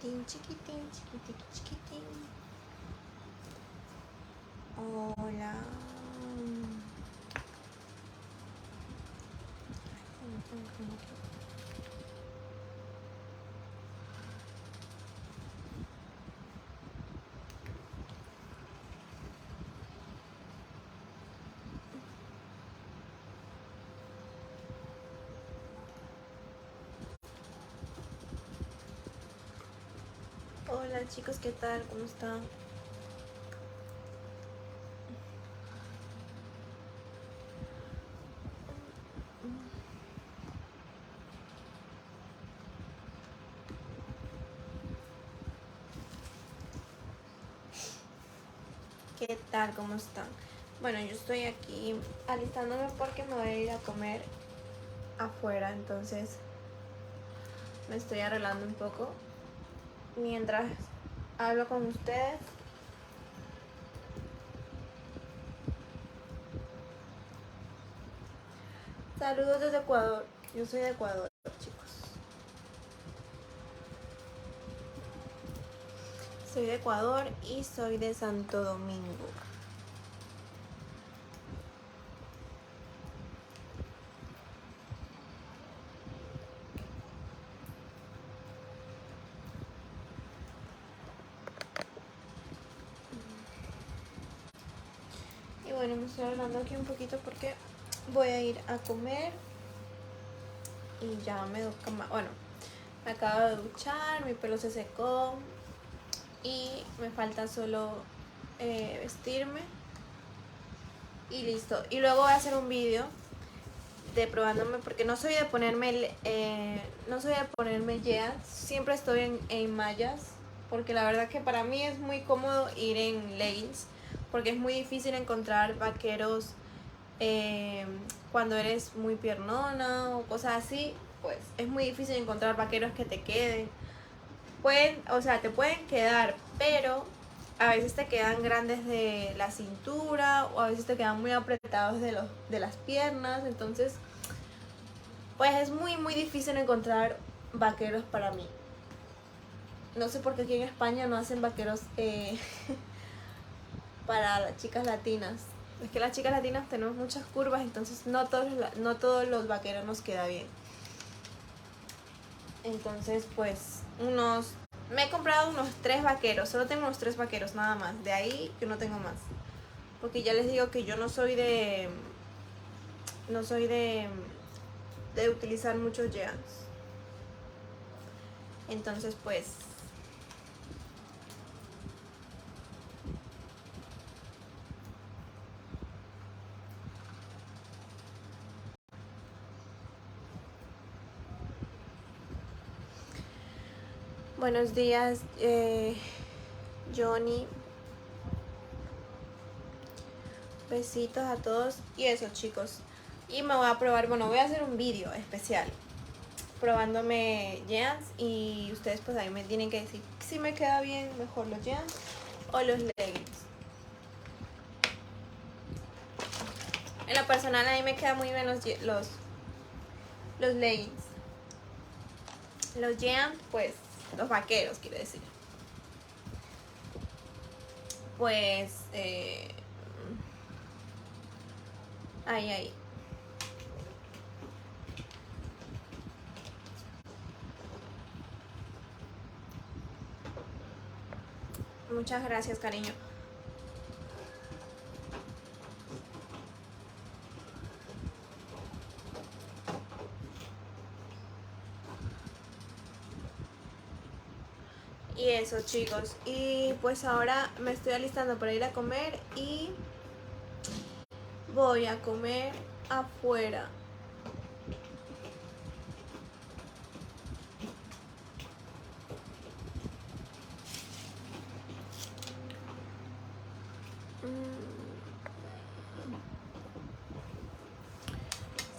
chiquitín, chiquitín, chiquitín, chiquitín. Hola. Hola chicos, ¿qué tal? ¿Cómo están? ¿Qué tal? ¿Cómo están? Bueno, yo estoy aquí alistándome porque me voy a ir a comer afuera, entonces me estoy arreglando un poco mientras hablo con ustedes. Saludos desde Ecuador. Yo soy de Ecuador, chicos. Soy de Ecuador y soy de Santo Domingo. Y bueno, me estoy hablando aquí un poquito porque voy a ir a comer y ya bueno, me acabo de duchar, mi pelo se secó y me falta solo vestirme y listo. Y luego voy a hacer un vídeo de probándome porque no soy de ponerme jeans, siempre estoy en mallas porque la verdad que para mí es muy cómodo ir en leggings porque es muy difícil encontrar vaqueros cuando eres muy piernona o cosas así, pues es muy difícil encontrar vaqueros que te queden. Te pueden quedar, pero a veces te quedan grandes de la cintura o a veces te quedan muy apretados de las piernas, entonces pues es muy difícil encontrar vaqueros para mí. No sé por qué aquí en España no hacen vaqueros para las chicas latinas. Es que las chicas latinas tenemos muchas curvas, entonces no todos los vaqueros nos queda bien. Entonces pues me he comprado unos 3 vaqueros, solo tengo unos 3 vaqueros nada más, de ahí yo no tengo más. Porque ya les digo que yo no soy de utilizar muchos jeans. Entonces pues buenos días, Johnny. Besitos a todos. Y eso, chicos. Y me voy a probar, bueno, voy a hacer un vídeo especial probándome jeans. Y ustedes pues ahí me tienen que decir si me queda bien mejor los jeans o los leggings. En lo personal a mí me quedan muy bien los leggings. Los jeans, pues, los vaqueros, quiero decir. Pues, ahí. Muchas gracias, cariño. Y eso, chicos. Y pues ahora me estoy alistando para ir a comer y voy a comer afuera.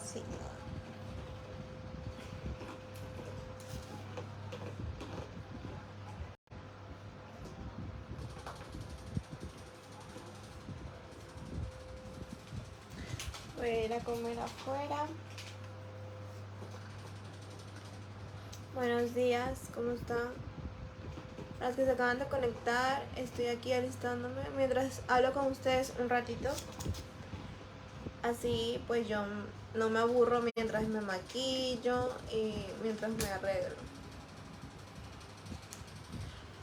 Sí. Voy a ir a comer afuera. Buenos días, ¿cómo están? A los que se acaban de conectar, estoy aquí alistándome mientras hablo con ustedes un ratito. Así pues yo no me aburro mientras me maquillo y mientras me arreglo.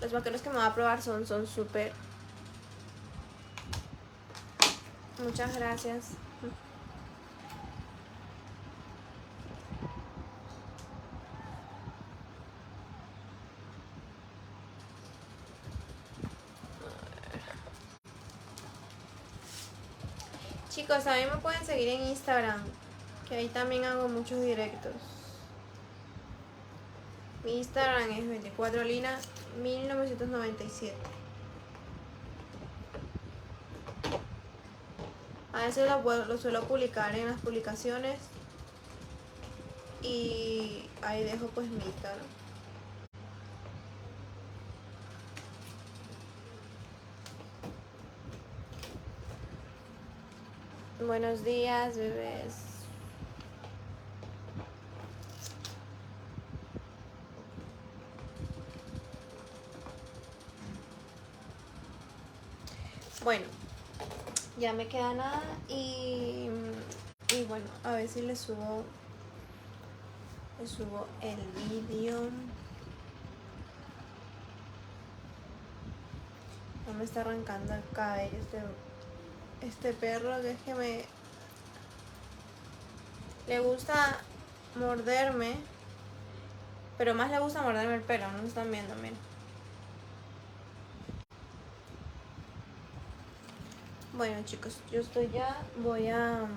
Los vaqueros que me voy a probar son súper. Muchas gracias. Chicos, también me pueden seguir en Instagram, que ahí también hago muchos directos. Mi Instagram es 24lina1997. A veces lo suelo publicar en las publicaciones y ahí dejo pues mi Instagram. Buenos días, bebés. Bueno, ya me queda nada y bueno, a ver si le subo el vídeo. No me está arrancando el cabello este perro, que es que le gusta morderme, pero más le gusta morderme el pelo. No me están viendo, miren. Bueno, chicos, yo estoy ya. Voy a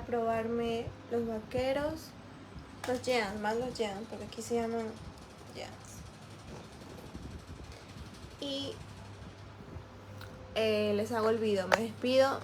probarme los vaqueros, los jeans, más los jeans, porque aquí se llaman jeans. Y les hago el video. Me despido.